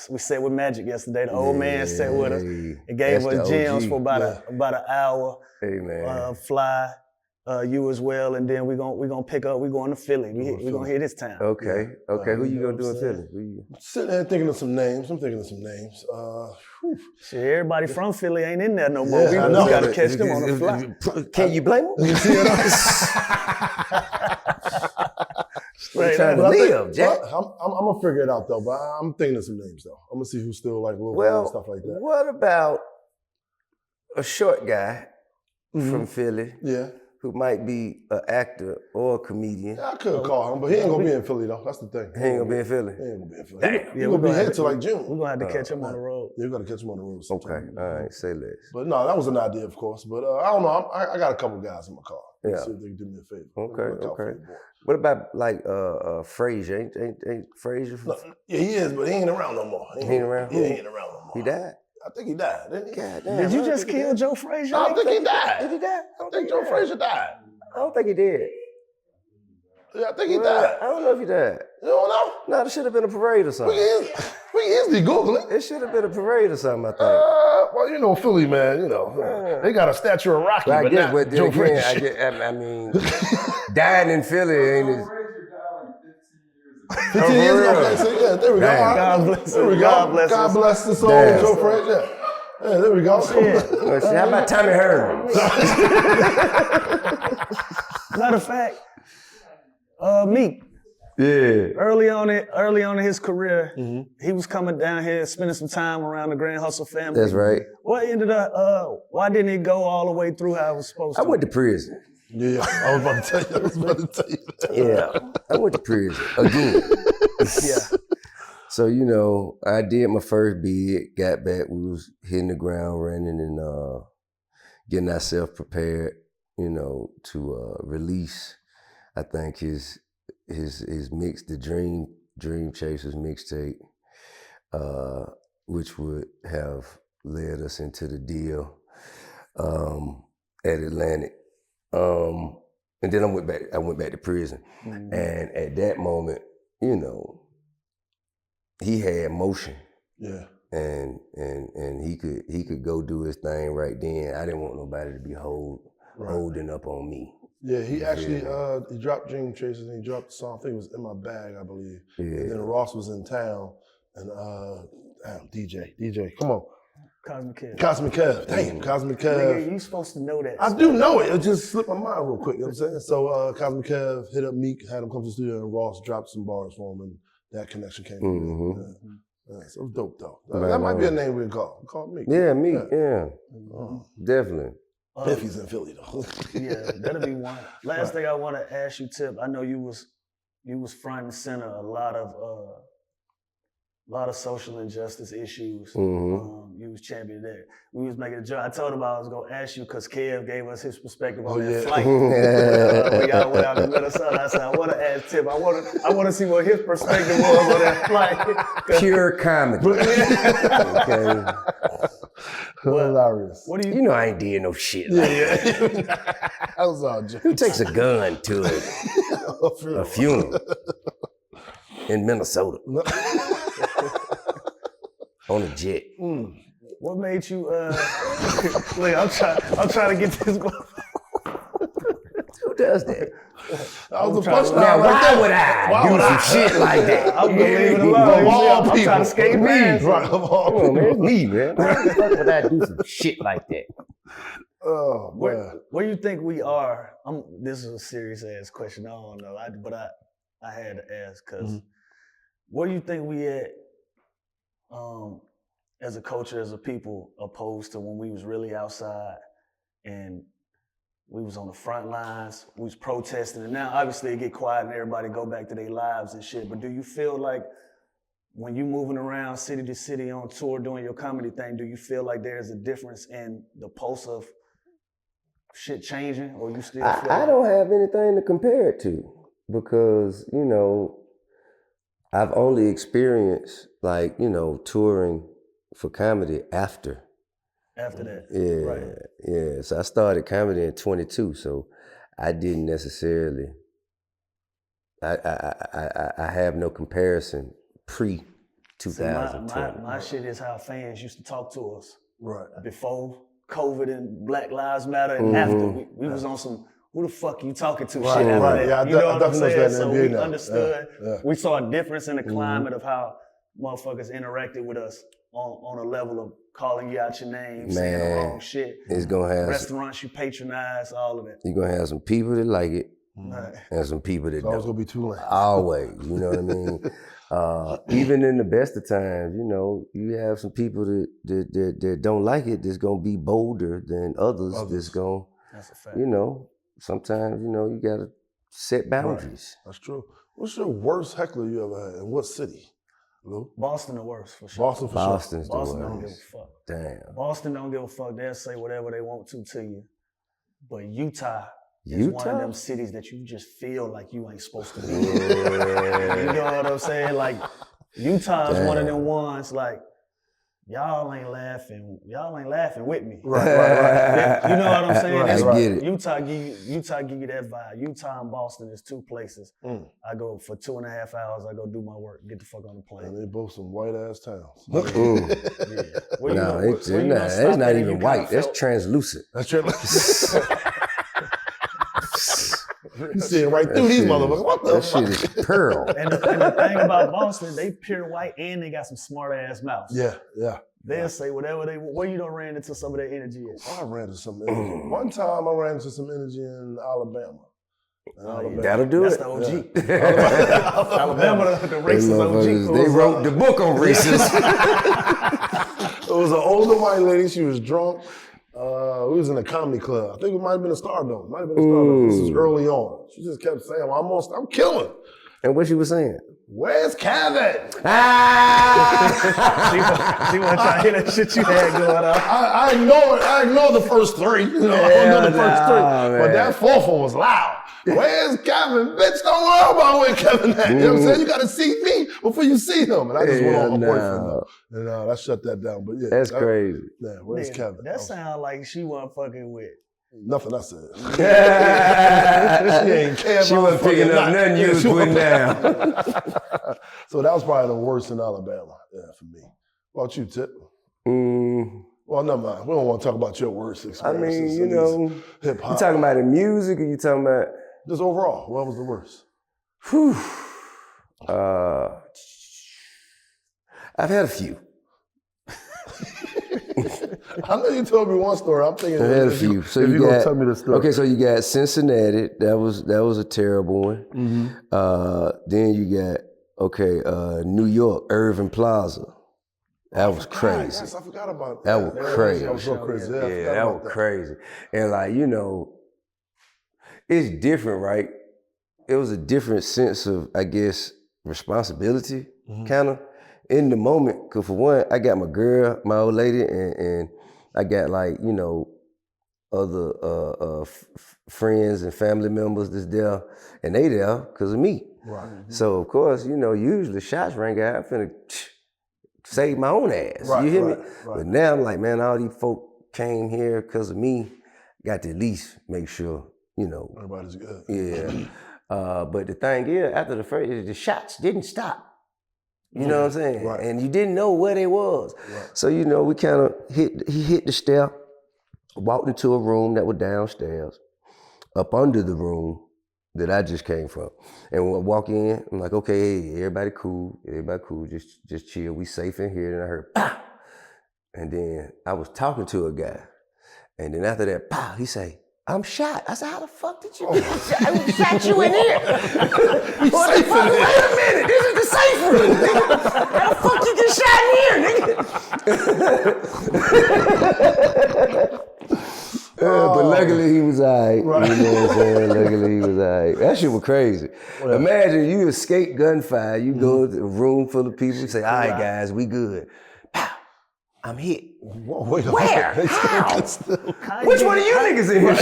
We sat with Magic yesterday. The old man sat with us. It gave us gems for about an hour. Hey man. Fly, you as well, and then we gonna pick up. We going to Philly. We gonna hit this town. Okay. Who you gonna do in Philly? Sitting there thinking of some names. I'm thinking of some names. Shit, everybody from Philly ain't in there no more. Yeah, I we know. gotta catch them on the fly. Can you blame them? You see what I'm Straight trying to live, Jack. I'm gonna figure it out though. But I'm thinking of some names though. I'm gonna see who's still like little and stuff like that. What about a short guy from Philly? Yeah. Who might be an actor or a comedian. I could call him, but he ain't gonna be in Philly though. That's the thing. He ain't gonna be in Philly. He ain't gonna be in Philly. Damn. He gonna be here till like June. We're gonna have to catch him on the road. Yeah, we gotta catch him on the road sometime. Okay, all right, say less. But no, that was an idea, of course. But I don't know. I got a couple guys in my car. Yeah. See if they can do me a favor. Okay. What about like Frazier? Ain't Frazier? Yeah, he is, but he ain't around no more. He ain't around? Yeah, he ain't around no more. He died? I think he died, didn't he? God damn. Did you just kill Joe Frazier? I think he died. Did he die? I think Joe Frazier died. I don't think he did. Yeah, I think he died. I don't know if he died. You don't know? No, there should have been a parade or something. We can easily Google it. It should have been a parade or something, I think. Well, you know, Philly, man, you know, they got a statue of Rocky, But I but guess, not but then Joe again, Frazier. I mean, dying in Philly ain't as... 15 years ago. Okay, so yeah, there we go. Damn. God bless There we him. go. God bless God him. bless the soul, Damn. Joe Frazier. Yeah, there we go. Well, see, how about Tommy Hearn? Matter of fact, Meek. Yeah. Early on in his career, he was coming down here, spending some time around the Grand Hustle family. That's right. What ended up? Why didn't he go all the way through how it was supposed to? I went to prison. Yeah, I was about to tell you that. Yeah, I went to prison again. Yeah. So, you know, I did my first bid, got back, we was hitting the ground running and getting ourselves prepared, you know, to release, I think, his mix, the Dream Chasers mixtape, which would have led us into the deal at Atlantic. And then I went back to prison. And at that moment, you know, he had motion. Yeah. And he could go do his thing right then. I didn't want nobody to be holding up on me. Yeah, he actually he dropped Dream Chasers and he dropped the song. I think it was In My Bag, I believe. Yeah. And then Ross was in town and DJ, come on. Cosmic Kev. Damn, Cosmic Kev. Nigga, you supposed to know that. I do know it. It just slipped my mind real quick. You know what I'm saying? So Cosmic Kev hit up Meek, had him come to the studio, and Ross dropped some bars for him. And that connection came Mm-hmm. from. Yeah, so it's dope though. Right, that might be a right. name we'd call. Call Meek. Yeah, Meek. Yeah, Oh. definitely. If he's in Philly though. Yeah, that'll be one. Last thing I want to ask you, Tip. I know you was front and center a lot of social injustice issues. Mm-hmm. You was champion there. We was making a joke. I told him I was gonna ask you because Kev gave us his perspective on that flight. When y'all went out to Minnesota, I said I want to ask Tip. I want to see what his perspective was on that flight. Pure comedy. Okay. Hilarious. What do You know I ain't did no shit like that. That was all joke. Who takes a gun to a funeral in Minnesota on a jet? What made you? Look, I'm trying to get this. Who does that? That was the trying to- punchline. Now, right why there. would I do some shit like that? I'm gonna leave it alone. Of all I'm trying people. to skate Me, past. Right, of all Come on, man. It's people. me, man. Why the fuck would I do some shit like that? Oh, man. Where you think we are? This is a serious ass question. I don't know, but I had to ask because where do you think we at as a culture, as a people, opposed to when we was really outside and we was on the front lines, we was protesting, and now obviously it get quiet and everybody go back to their lives and shit. But do you feel like when you moving around city to city on tour doing your comedy thing, do you feel like there's a difference in the pulse of shit changing, or you still feel I don't have anything to compare it to because, I've only experienced touring for comedy after that? Yeah, Right. yeah. So I started comedy in 22, so I didn't necessarily. I have no comparison pre 2020. My shit is how fans used to talk to us. Right. Before COVID and Black Lives Matter and after. We was on some, who the fuck you talking to shit after right. that. Yeah, you know what I'm definitely saying? understand So the we NBA now. understood. Yeah. We saw a difference in the climate of how motherfuckers interacted with us on a level of calling you out your name, saying the wrong shit. It's gonna have Restaurants you patronize, all of that. you're gonna have some people that like it Right. and some people that It's always don't. gonna be too late. Always, you know what I mean? Even in the best of times, you have some people that don't like it that's gonna be bolder than others. That's gonna, That's a fact. sometimes, you gotta set boundaries. That's true. What's your worst heckler you ever had? In what city, Lou? Boston the worst, for sure. Boston for Boston's the Boston don't give a worst. fuck. Damn. Boston don't give a fuck. They'll say whatever they want to you. But Utah is one of them cities that you just feel like you ain't supposed to be in. You know what I'm saying? Like, Utah is one of them ones, like, y'all ain't laughing with me. Right. You know what I'm saying? Right, That's I get it. Utah give you that vibe. Utah and Boston is two places. I go for 2.5 hours, I go do my work, get the fuck on the plane. And they both some white ass towns. Mm. Yeah. Where you No, gonna- it's where you gonna not. stop It's not at and even you white. kinda That's felt- translucent. That's true. You see it right through these motherfuckers. What the That fuck? shit is pearl. And the thing about Boston, they pure white and they got some smart ass mouths. Yeah. They'll say whatever they want. Where you done ran into some of their energy at? I ran into some energy. One time I ran into some energy in Alabama. That'll do That's it. the OG. Yeah. Alabama, the Them racist motherfuckers, OG. they wrote the book on racism. It was an older white lady. She was drunk. We was in a comedy club. I think it might have been a Stardome. This was early on. She just kept saying, well, I'm killing. And what she was saying? Where's Kevin? She wasn't trying to hear that shit you had going on. I ignored the first three. I ignored the first three. Man. But that fourth one was loud. Where's Kevin? Bitch, don't worry about where Kevin at. You know what I'm saying? You got to see me before you see him. And I just went on my boyfriend though. And I shut that down. But yeah. That's crazy. Yeah, where's Kevin? That sound like she wasn't fucking with. Nothing I said. she ain't care She about wasn't picking fucking up not. nothing you Yeah, was she putting down. So that was probably the worst in Alabama. Yeah, for me. What about you, Tip? Well, never mind. We don't want to talk about your worst I experiences. mean, hip hop. you talking about the music or you talking about? Just overall, what was the worst? Whew. I've had a few. I know you told me one story. I'm thinking I've had a if few. you, So if you you gonna got, tell me the story. okay, so you got Cincinnati. That was a terrible one. Then you got Okay, New York, Irving Plaza. That was crazy. Yes, I forgot about That that. was crazy. That was so crazy. Yeah, I Yeah, forgot that about was crazy. And like, it's different, right? It was a different sense of, I guess, responsibility, kind of, in the moment. Because for one, I got my girl, my old lady, and I got like, other friends and family members that's there, and they there because of me. Right. So, of course, usually shots rang out, I'm finna save my own ass. Right, You hear me? right. But now I'm like, man, all these folk came here because of me. Got to at least make sure, Everybody's good. Yeah. But the thing is, after the shots didn't stop. You know what I'm saying? Right. And you didn't know where they was. Right. So, we kind of he hit the stair, walked into a room that was downstairs, up under the room that I just came from. And when I walk in, I'm like, okay, hey, everybody cool, just chill, we safe in here. And I heard, pow! And then I was talking to a guy. And then after that, pow, he say, I'm shot. I said, how the fuck did you get shot? I shot you in here. What the fuck? Wait a minute, this is the safe room, nigga. How the fuck you get shot in here, nigga? But luckily he was all right. Right. You know what I'm saying? Luckily he was all right. That shit was crazy. Imagine you escape gunfire, you go to a room full of people, you say, all right, guys, we good. Pow, I'm hit. Whoa, wait a Where? minute. How? How Which one of you niggas in here?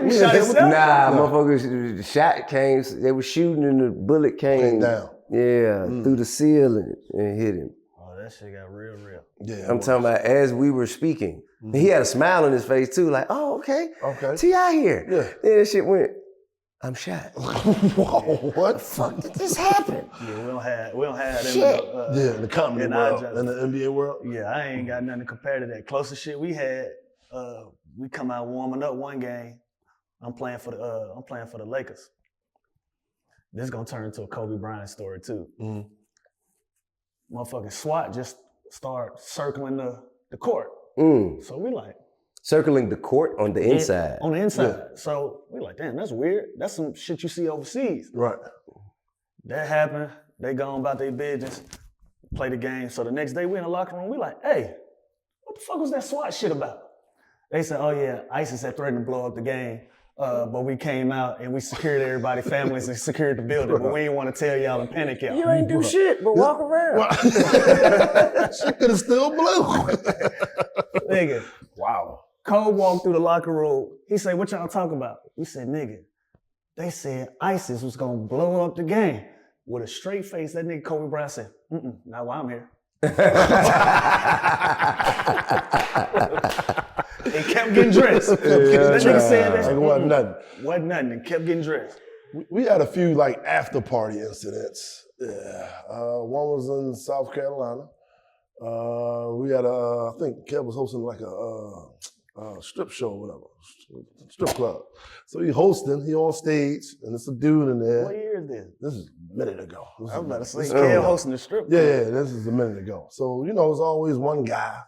You shot yourself? Nah, motherfuckers, the shot came, they were shooting and the bullet came down. Yeah, through the ceiling and hit him. Oh, that shit got real. Yeah, I'm talking about as we were speaking. He had a smile on his face too, like, oh, okay. T.I. here. Yeah. Then that shit went, I'm shot. Whoa, what? Fuck did this happen? Yeah, we don't have them. Shit. In the comedy in world, our in the NBA world. Yeah, I ain't got nothing to compare to that. Closest shit we had, we come out warming up one game. I'm playing for the Lakers. This is gonna turn into a Kobe Bryant story too. Motherfucking SWAT just start circling the court. So we like circling the court on the inside. On the inside. Yeah. So we like, damn, that's weird. That's some shit you see overseas. Right. That happened. They gone about their business, play the game. So the next day we in the locker room, we like, hey, what the fuck was that SWAT shit about? They said, oh yeah, ISIS had threatened to blow up the game. But we came out and we secured everybody's families and secured the building. But we didn't want to tell y'all and panic y'all. You ain't do shit but walk around. She could have still blew. Nigga. Wow. Cole walked through the locker room. He said, what y'all talking about? We said, nigga, they said ISIS was going to blow up the game. With a straight face, that nigga Kobe Bryant said, not while I'm here. And kept getting dressed. That nigga said that. Like, wasn't nothing. Wasn't nothing, and kept getting dressed. We had a few like after party incidents. Yeah. One was in South Carolina. We had I think Kev was hosting like a strip show or whatever, strip club. So he on stage, and it's a dude in there. What year is this? This is a minute ago. I was about to say, Kev hosting the strip club. Yeah, this is a minute ago. So, it's always one guy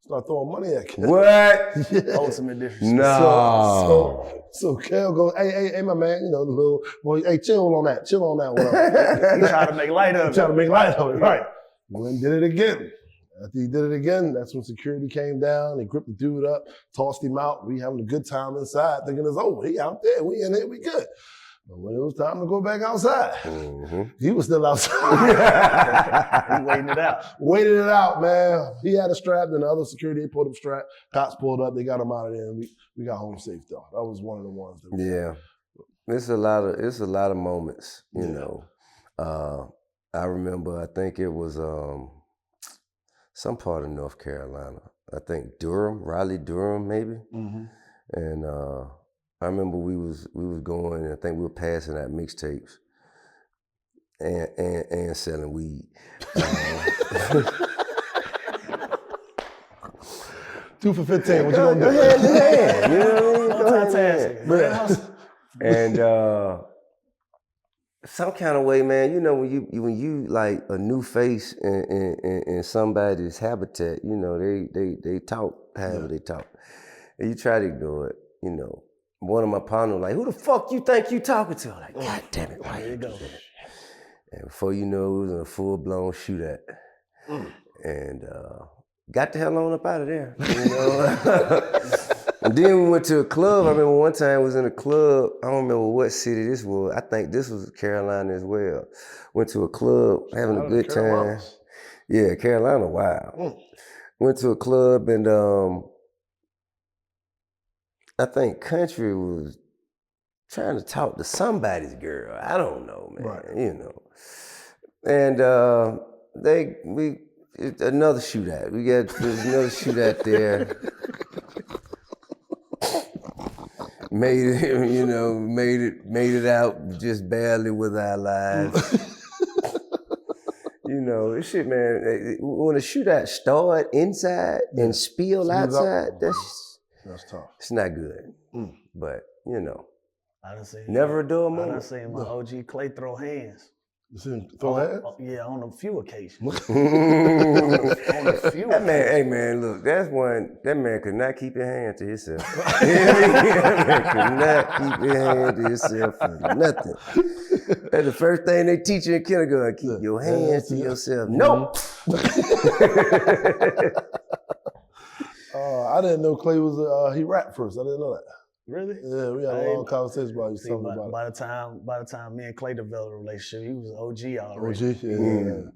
start throwing money at Kev. What? Yeah. Ultimate disrespect. No. So Kev goes, hey, my man, the little boy, hey, chill on that, whatever. He tried to make light of it. Right. Went and did it again. After he did it again, that's when security came down. They gripped the dude up, tossed him out. We having a good time inside, thinking it's over. He out there, we in here, we good. But when it was time to go back outside, he was still outside. He waiting it out. Waited it out, man. He had a strap, then the other security, they pulled up strap. Cops pulled up, they got him out of there, and we got home safe though. That was one of the ones. It's a lot of moments, you know. I remember, I think it was some part of North Carolina. I think Raleigh, Durham, maybe. And I remember we was going, and I think we were passing out mixtapes and selling weed. 2 for 15. What you gonna do? Go ahead. You know what I mean? Go ahead. And some kind of way, man, when you like a new face in somebody's habitat, they talk however they talk. And you try to ignore it, One of my partners like, who the fuck you think you talking to? I'm like, God damn it, why you do that? And before you know it, we was in a full-blown shootout. And got the hell on up out of there, you know? And then we went to a club. I remember one time we was in a club. I don't remember what city this was. I think this was Carolina as well. Went to a club, having a good time. Yeah, Carolina, wow. Went to a club and I think Country was trying to talk to somebody's girl. I don't know, man, you know. And another shootout. There's another shootout there. Made it out just barely with our lives. You know, this shit, man. When a shootout start inside and spill outside, that's tough. It's not good. But you know, I done seen never a dull moment. I done seen my OG Clay throw hands. You seen him throw hands? Yeah, on a few occasions. on a few that man, hey man, look, that man could not keep your hand to himself. That man could not keep your hand to himself for nothing. That's the first thing they teach you in kindergarten, keep your hands to yourself. Nope. I didn't know Clay was, he rapped first. I didn't know that. Really? Yeah, we had a long conversation about it. By the time me and Clay developed a relationship, he was OG already. OG, yeah.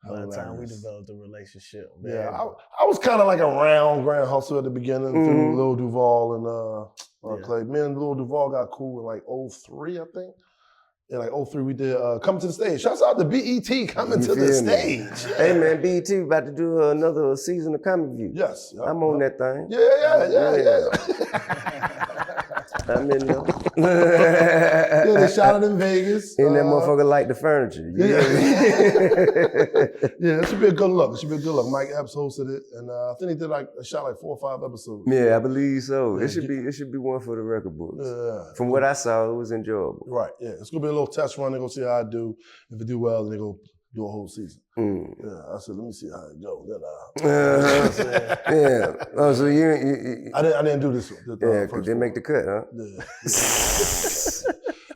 By the time we developed a relationship, man. Yeah, I was kind of like around Grand Hustle at the beginning through Lil Duval and Clay. Me and Lil Duval got cool in like 03, I think. In like 03, we did Coming to the Stage. Shouts out to BET, Coming to the Stage. Yeah. Hey man, BET about to do another season of Comic View. Yes. I'm on that thing. Yeah. I'm in there. Yeah, they shot it in Vegas. And that motherfucker like the furniture. Yeah, it should be a good look. Mike Epps hosted it, and I think he did shot like 4 or 5 episodes. Yeah, I believe so. It should be one for the record books. Yeah. From what I saw, it was enjoyable. Right. Yeah, it's gonna be a little test run. They're gonna see how I do. If I do well, then they go do a whole season. Yeah, I said, let me see how it goes. Yeah. Oh, so you I didn't do this one. Didn't make the cut, huh? Yeah.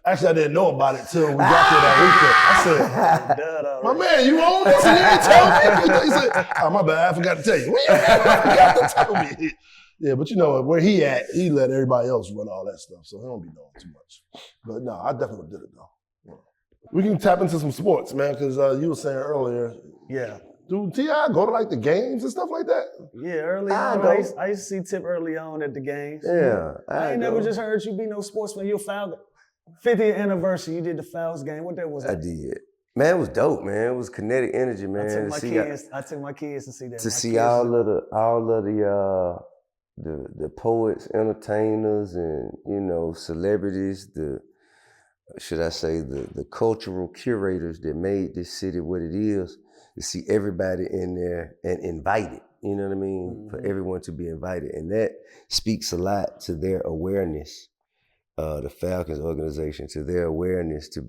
Actually, I didn't know about it till we got there that weekend. I said, my man, you own this and you didn't tell me? He said, oh, my bad, I forgot to tell you. I forgot to tell me. Yeah, but you know, where he at, he let everybody else run all that stuff, so he don't be knowing too much. But no, I definitely did it, though. We can tap into some sports, man, because you were saying earlier. Yeah. Do T.I. go to like the games and stuff like that? Yeah, early on. I used to see Tip early on at the games. Yeah. I ain't never just heard you be no sportsman. You're a Falcon. 50th anniversary, you did the Falcons game. What that was? I did. Man, it was dope, man. It was kinetic energy, man. I took my kids to see that. To see all of the poets, entertainers, and celebrities, the cultural curators that made this city what it is, to see everybody in there and invited, you know what I mean? For everyone to be invited. And that speaks a lot to their awareness, the Falcons organization, to their awareness to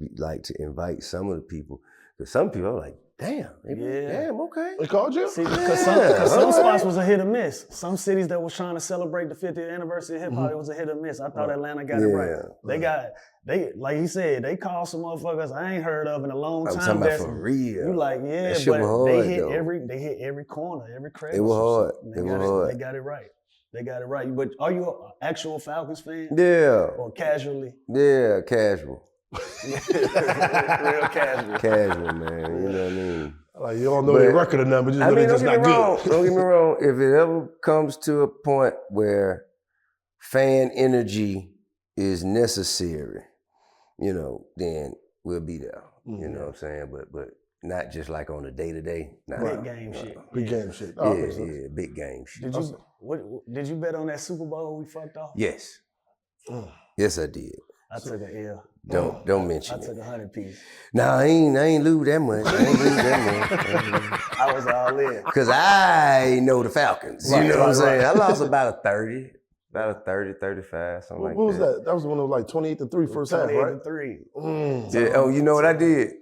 invite some of the people. Because some people are like, damn, okay. They called you? See, because some spots was a hit or miss. Some cities that was trying to celebrate the 50th anniversary of hip hop, it was a hit or miss. I thought Atlanta got it right. They like he said, they called some motherfuckers I ain't heard of in a long time. I'm talking about for real. You like, that shit was hard, they hit every corner, every crevice. It was hard. They got it right. They got it right. But are you an actual Falcons fan? Yeah. Or casually? Yeah, casual. Real casual. Casual, man. You know what I mean? Like you don't know their record or nothing, but just know they're just not good. Don't get me wrong. If it ever comes to a point where fan energy is necessary, then we'll be there. You know what I'm saying? But not just like on a day-to-day. Big game shit. Big game shit. Yeah, big game shit. Did you bet on that Super Bowl we fucked off? Yes. Yes, I did. I took an L. Don't mention it. I took 100 piece. Nah, I ain't lose that much. I was all in. Because I know the Falcons. You know what I'm saying? I lost about a 30. About a 30, 35, something like that. What was that? That was when it was like 28-3 first half, right? 28-3. Yeah. Oh, you know what I did?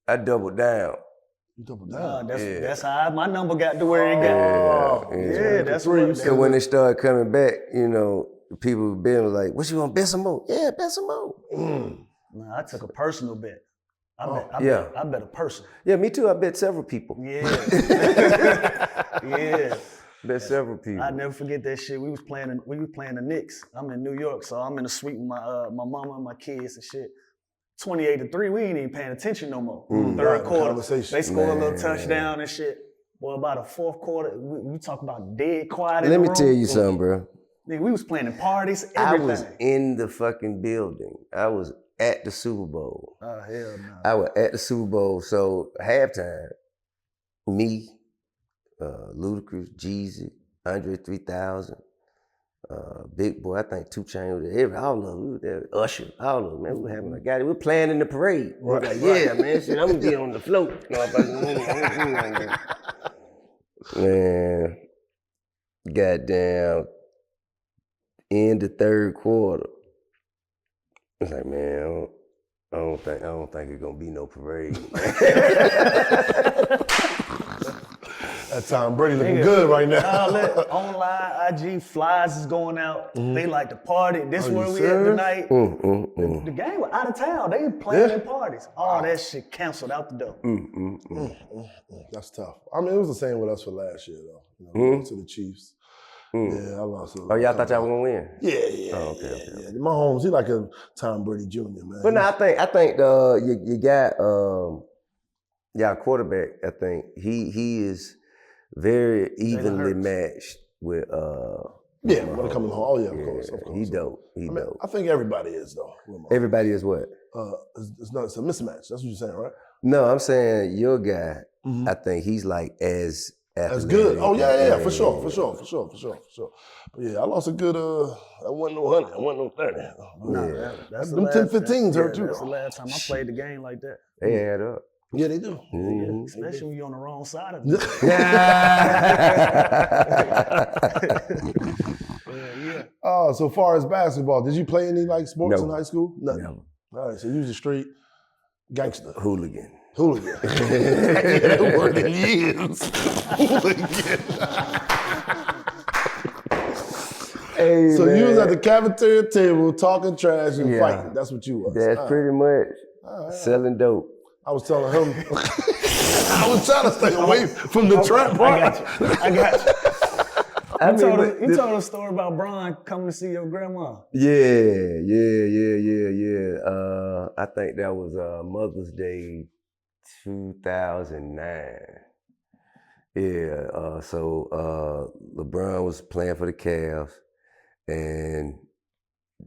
I doubled down. You doubled down? That's how my number got to where it got. Yeah, that's where you said. So when they started coming back, people been like, what you want, bet some more? Yeah, bet some more. I took a personal bet. I bet a person. Yeah, me too. I bet several people. Yeah. Yeah. Bet several people. I never forget that shit. We was playing the Knicks. I'm in New York, so I'm in the suite with my mama and my kids and shit. 28-3, we ain't even paying attention no more. Third quarter, they score a little touchdown and shit. Boy, about the fourth quarter, we talk about dead quiet. Let me tell you something, bro. Nigga, we was playing in parties, everything. I was in the fucking building. I was at the Super Bowl. Oh, hell no. I was at the Super Bowl. So halftime, me, Ludacris, Jeezy, Andre 3000, Big Boy, I think 2 Chainz was there. All of them, we were there. Usher, all of them, man. We were having we were playing in the parade. We were like, yeah, man, shit, I'm gonna be on the float. Man, goddamn, in the third quarter. It's like, man, I don't think it's gonna be no parade. That Tom Brady looking good right now. Online IG flies is going out. They like to party. This where we at tonight. The game was out of town. They playing in parties. All that shit canceled out the door. That's tough. I mean, it was the same with us for last year though. You know, we went to the Chiefs. Yeah, I lost. Oh, y'all thought y'all were gonna win? Yeah. Oh, okay. My homes, he like a Tom Brady Jr. man. But no, I think you got y'all quarterback. I think he is very evenly matched with when it comes home. Oh yeah, of course. He dope. Dope. I think everybody is though. Everybody is what? It's a mismatch. That's what you're saying, right? No, I'm saying your guy. I think he's like as good. Oh yeah, for sure. But yeah, I lost a good. I wasn't no 100. I wasn't no 30. That's them 10-15s hurt too. That's the last time I played the game like that. They add up. Yeah, they do. Yeah, especially when you're on the wrong side of it. Oh, so far as basketball, did you play any like sports in high school? Nothing. No. All right, so you was a straight gangster. Hooligan. The word it is. Hooligan. Hey, so man. you was at the cafeteria table talking trash and fighting. That's what you was. That's pretty much selling dope. I was telling him. I was trying to stay away from the trap part. I got you. You told a story about Brian coming to see your grandma. Yeah. I think that was Mother's Day 2009. Yeah, so LeBron was playing for the Cavs, and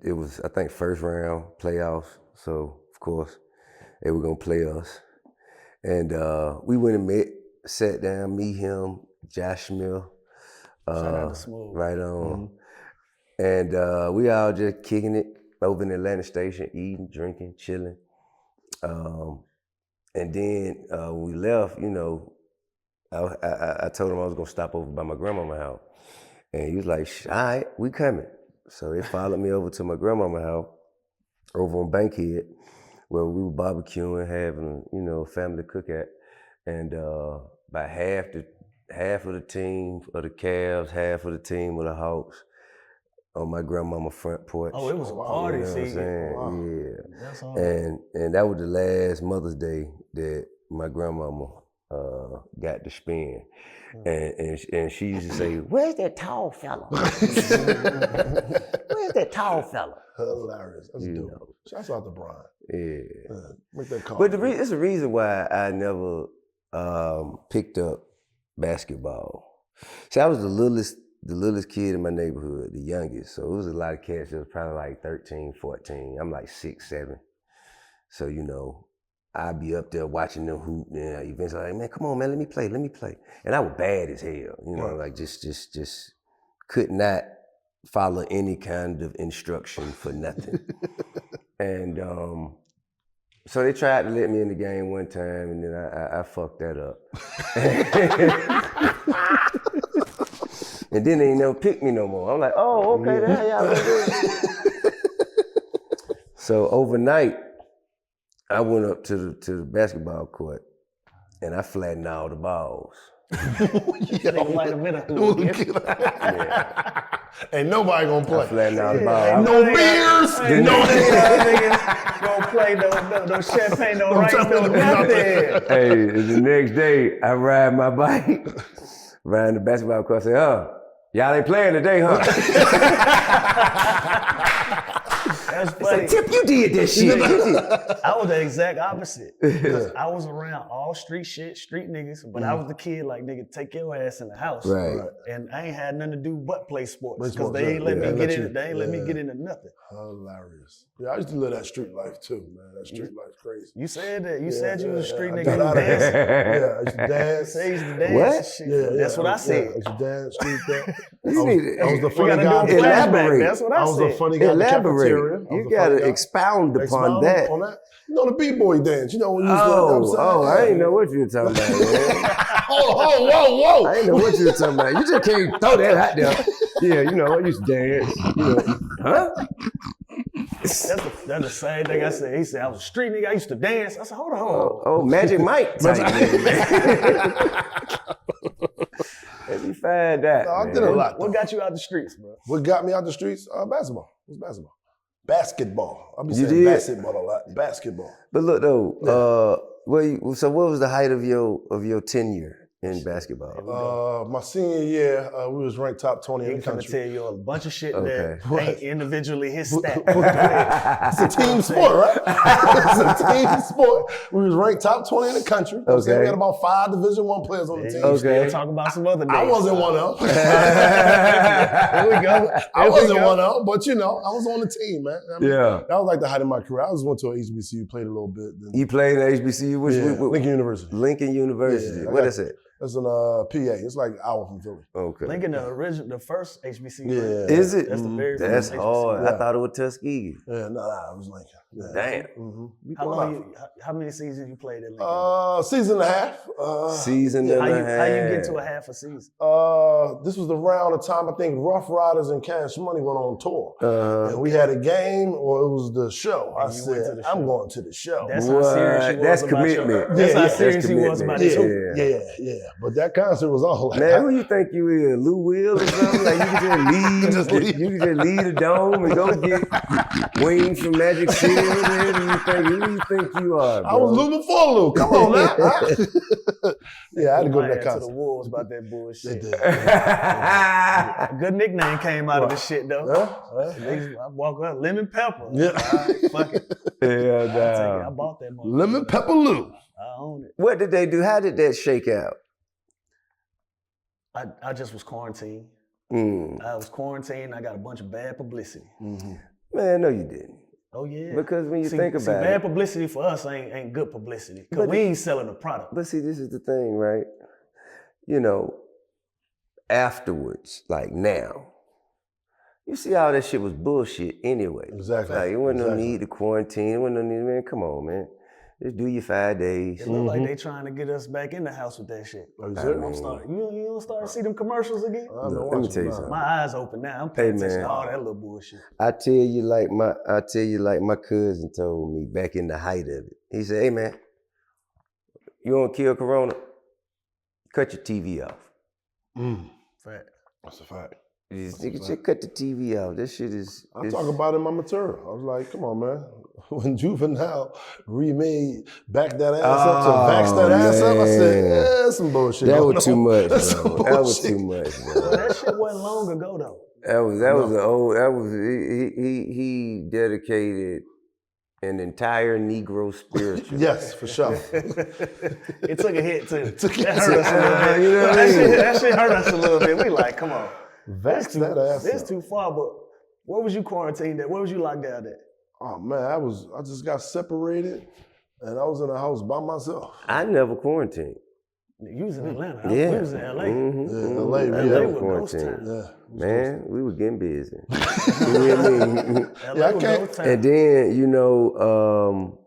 it was, I think, first round playoffs. So, of course, they were gonna play us. And we went and sat down, me, him, Josh Mill, right on. And we all just kicking it over in the Atlanta station, eating, drinking, chilling. And then when we left, you know, I told him I was gonna stop over by my grandmama's house. And he was like, all right, we coming. So they followed me over to my grandmama's house over on Bankhead, where we were barbecuing, having, you know, a family cookout. And about half of the team of the Cavs, half of the team of the Hawks on my grandmama's front porch. Oh, it was a party, you know see? what I'm saying? Wow. Yeah. That's all. And that was the last Mother's Day that my grandmama got to spend. And she used to say, where's that tall fella? Where's that tall fella? Hilarious. That's dope. Shouts out to Brian. Yeah. Make that call. But it's the reason why I never picked up basketball. See, I was the littlest kid in my neighborhood, the youngest. So it was a lot of cats that was probably like 13, 14. I'm like 6, 7. So, you know, I'd be up there watching them hoop, and eventually like, man, come on, man, let me play. And I was bad as hell, you know, like just could not follow any kind of instruction for nothing. And so they tried to let me in the game one time, and then I fucked that up. And then they never picked me no more. I'm like, oh, okay, that's how y'all gonna do it. So overnight, I went up to the basketball court, and I flattened all the balls. Nigga might have been a hooligan. Yeah. Ain't nobody gonna play. Flattened out the ball. No beers. Ain't No. niggas gonna play no champagne, no rice, no nothing. Hey, the next day, I ride my bike, riding the basketball court, I say, y'all ain't playing today, huh? That's funny. It's like, Tip, you did that shit. I was the exact opposite. 'Cause I was around all street shit, street niggas, but I was the kid like, nigga, take your ass in the house. Right. And I ain't had nothing to do but play sports. Play Because sports, they ain't let yeah. me They get let in. you- They ain't let me yeah. get into nothing. Hilarious. Yeah, I used to live that street life too, man. That street life's crazy. You said that. You said you was a street I nigga. got You out of dancing. Yeah, I used to You dance. say you used to dance What? and shit. Yeah, That's what I I said. used to dance, street dance. You need to- I was the We funny gotta guy. do a flashback. Elaborate. That's what I I was the said. funny guy in the cafeteria. Elaborate. I was You the got funny to guy. expound upon Expound that. upon that. You know the b-boy dance. You know when you used to. You know what I'm saying? I ain't know what you were talking about, man. Whoa. I ain't know what you were talking about. You just can't throw that out there. Yeah, you know, I used to dance. You know, huh? That's the same thing I said. He said, I was a street nigga. I used to dance. I said, hold on. Oh, Magic Mike type nigga. Let me find that. No, I man. did a lot. What got you out the streets, bro? What got me out the streets? Basketball. It was basketball. Basketball. I'll be You saying did? basketball a lot. Basketball. But look though, so what was the height of your tenure in basketball? My senior year, we was ranked top 20 in He's the gonna country. tell you a bunch of shit Okay. that ain't individually his stat. It's a team sport, right? It's a team sport. We was ranked top 20 in the country. Okay. We had about 5 Division I players on the team. Okay. Still talk about some other days. I wasn't one of them. Here we go. I wasn't one of them, but you know, I was on the team, man. I mean, Yeah. that was like the height of my career. I just went to an HBCU, played a little bit. Then, You played at HBCU? Lincoln University. Lincoln University. Yeah, What is it? That's in PA. It's like an hour from Philly. Okay. Lincoln, the first HBCU. Yeah. right? Is it? That's the very That's first hard. Yeah. I thought it was Tuskegee. Yeah, nah, it was Lincoln. Yeah. Damn. Mm-hmm. How many seasons you played at Lincoln? Season and a half. Season yeah. and a half. How you get to a half a season? This was around the time I think Rough Riders and Cash Money went on tour. Uh-huh. And we had a game, or it was the show. I And you went to said, the show. I'm going to the show. That's how serious he was That's about commitment. That's how Yeah, serious he was about his hoop. yeah. But that concert was all like, Man, who you think you is? Lou Will or something? Like you can just leave. You can just leave the dome and go get wings from Magic City. Who do you think you are, bro? I was Lou before Lou. Come on now. Yeah, I had to go to that To the concert. wolves about that They bullshit. did. A good nickname came out of this shit though. Huh? Niggas, I walk up, lemon pepper. Yeah. All right, fuck it. Yeah, I'll take it. I nah. bought that motherfucker. Lemon Pepper Lou. I own it. What did they do? How did that shake out? I just was quarantined. Mm. I was quarantined. I got a bunch of bad publicity. Man, no, you didn't. Oh yeah. Because when you See, think about bad it, publicity for us ain't good publicity. Cause But we ain't selling a product. but see, this is the thing, right? You know, afterwards, like now, you see all that shit was bullshit anyway. Exactly. Like, it wasn't no Exactly. need to quarantine. It wasn't no need, man, come on, man. Just do your 5 days. It look like they trying to get us back in the house with that shit. Are you I serious? mean, You don't start to see them commercials again? I've been Look, let me watching tell you mine. something. My eyes open now. I'm paying Hey, attention man. to all that little bullshit. I tell you like my cousin told me back in the height of it. He said, hey man, you want to kill Corona? Cut your TV off. Fact. That's a fact. Just cut the TV off. This shit is. I talk about it in my material. I was like, come on, man. When Juvenile remade Back That Ass Up to Vax That Ass Up, I said, man. yeah, that's some bullshit. That going was too on. much, That's some bro. That was bullshit. too much, Well, bro. that shit wasn't long ago though. That was an old. That was he dedicated an entire Negro spiritual. Yes, for sure. It took a hit too. took a That hit. hurt us a little bit. You know what I mean? That shit hurt us a little bit. We like, come on. Vax that ass This up. too far, but where was you quarantined at? Where was you locked down at? Oh man, I just got separated and I was in a house by myself. I never quarantined. You was in Atlanta. Yeah. We was in LA. Mhm, Yeah, mhm. LA, I yeah. never was ghost quarantined. town. Yeah. Man, we were getting busy. You hear me? LA I was can't- ghost town. And then, you know,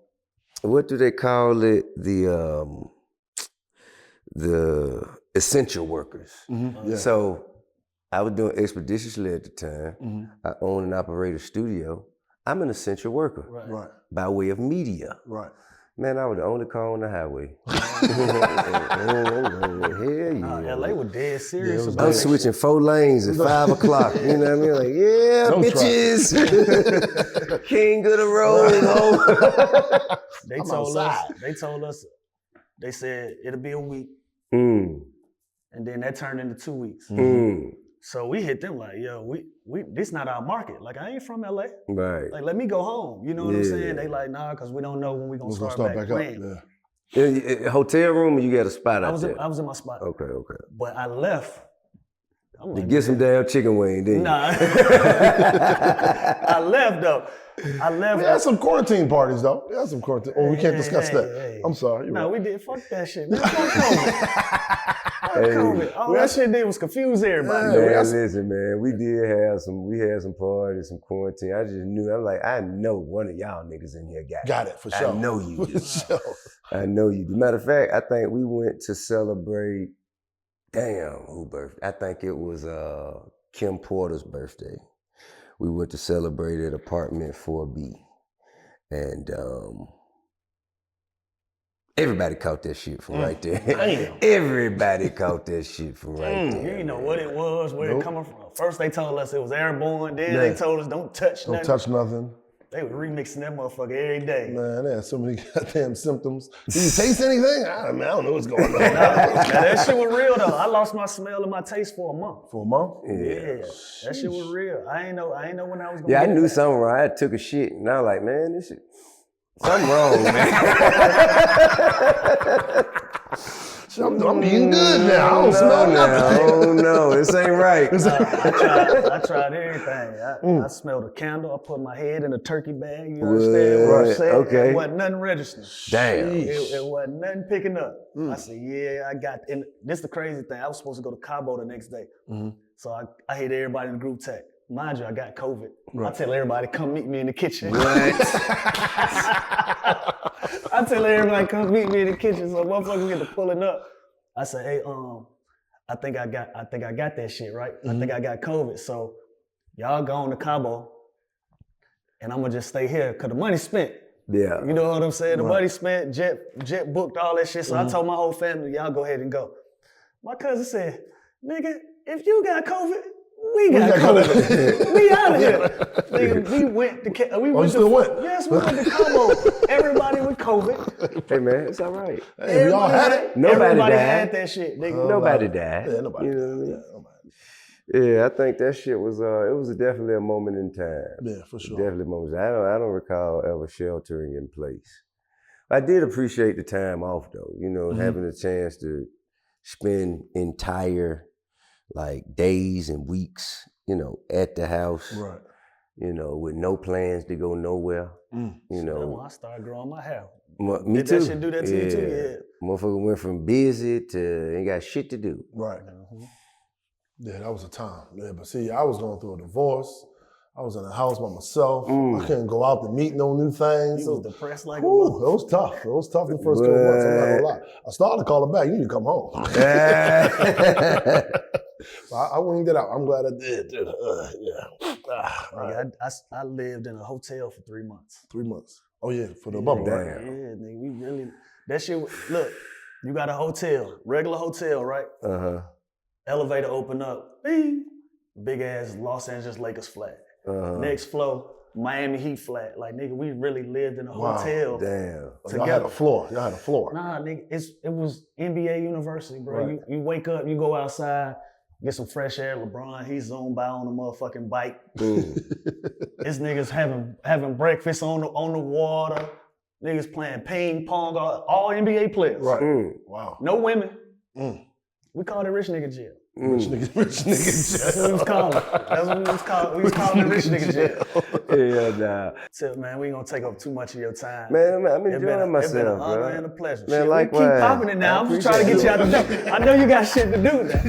what do they call it? The essential workers. Yeah. So I was doing expeditiously at the time. I own and operate a studio. I'm an essential worker Right. Right, by way of media. right. Man, I was the only car on the highway. Hell yeah. LA was dead serious was about I'm that switching 4 lanes at 5 o'clock. You know what I mean? Like, yeah, No bitches. King of the road. Ho. They I'm told outside. us, they said it'll be a week, Mm, and then that turned into 2 weeks. mm. So we hit them like, yo, we this not our market. Like, I ain't from LA. Right. Like, let me go home. You know what I'm Yeah. saying? They like, nah, because we don't know when we gonna We're start back up. playing. Yeah. Hotel room, or you got a spot I out was there? I was in my spot, Okay. but I left. I'm You like, get some damn chicken wing, didn't you? nah. I left though. I left. We had some quarantine parties though. We had some quarantine. Oh, we can't discuss that. Hey. I'm sorry. No, Right. we did. Fuck that shit. Man, fuck COVID. Fuck COVID. All that shit did was confuse everybody. Yeah, Man, listen, man, we had some parties, some quarantine. I just knew, I'm like, I know one of y'all niggas in here got it for sure. I know you do. For sure. I know you do. Matter of fact, I think we went to celebrate, who birthday? I think it was Kim Porter's birthday. We went to celebrate at apartment 4B. And everybody caught that shit from right there. Damn. Everybody caught that shit from right there. You didn't know what it was, where Nope. it coming from. First they told us it was airborne, then Yeah. they told us don't touch Don't nothing. touch nothing. They was remixing that motherfucker every day. Man, they had so many goddamn symptoms. Did you taste anything? I don't know what's going on. Now, that shit was real though. I lost my smell and my taste for a month. For a month? Yeah, that shit was real. I ain't know when I was gonna Yeah, I get knew back. something wrong. I took a shit and I was like, man, this shit, something wrong, man. I'm eating good now. I don't smell nothing. Oh no, this ain't right. I tried everything. I smelled a candle. I put my head in a turkey bag. You understand what I'm saying? Okay. It wasn't nothing registering. Damn. It wasn't nothing picking up. I said, yeah, I got, and this the crazy thing. I was supposed to go to Cabo the next day. So I hit everybody in the group text. Mind you, I got COVID. I tell everybody, come meet me in the kitchen. I tell everybody, come meet me in the kitchen. So motherfuckers get to pulling up. I say, hey, I think I got that shit, right? I think I got COVID. So y'all go on to Cabo and I'm gonna just stay here because the money's spent. Yeah. You know what I'm saying? The money spent, jet booked all that shit. So I told my whole family, y'all go ahead and go. My cousin said, nigga, if you got COVID, we got COVID. We out of here. Nigga, we went to still went? Yes, we went to Cabo. Everybody with COVID. Hey man, it's all right. Hey, we all had it. Everybody died. had that shit, nigga. Nobody died. Yeah, nobody. You know what I mean? Yeah, nobody. Yeah, I think that shit was it was definitely a moment in time. Yeah, for sure. Definitely a moment. I don't recall ever sheltering in place. I did appreciate the time off though, you know, having a chance to spend entire like days and weeks, you know, at the house. Right. You know, with no plans to go nowhere. You That's know. when I started growing my hair. Me Did too. that shit do that to you too? Yeah. Motherfucker went from busy to ain't got shit to do. Right. Yeah, that was a time. Yeah, but see, I was going through a divorce. I was in a house by myself. I couldn't go out to meet no new things. You was depressed like a Whew, mother. it was tough. It was tough the first couple months. I'm not gonna lie. I started to call her back. You need to come home. I winged it out. I'm glad I did. Yeah. Nigga, I lived in a hotel for 3 months. 3 months. Oh yeah, for the bubble. Right? Yeah, nigga, we really, that shit, look, you got a hotel, regular hotel, right? Elevator open up, bing, big ass Los Angeles Lakers flag. Next floor, Miami Heat flag. Like, nigga, we really lived in a hotel. Damn. Y'all had a floor. Y'all had a floor. Nah, nigga, it was NBA University, bro. Right. You wake up, you go outside, get some fresh air. LeBron, he zoomed by on a motherfucking bike. This niggas having breakfast on the water. Niggas playing ping pong, all NBA players. Right. Wow. No women. We called it rich nigga jail. Rich nigga That's what jail. we was calling it. That's what we was calling. We was calling it rich nigga jail. Yeah, nah. So, man, we ain't gonna take up too much of your time. Man, I'm It's been enjoying myself, It's been an honor bro. and a pleasure. Man, Shit, we likewise. keep popping it now. I'm just trying to get you out the door. I know you got shit to do now.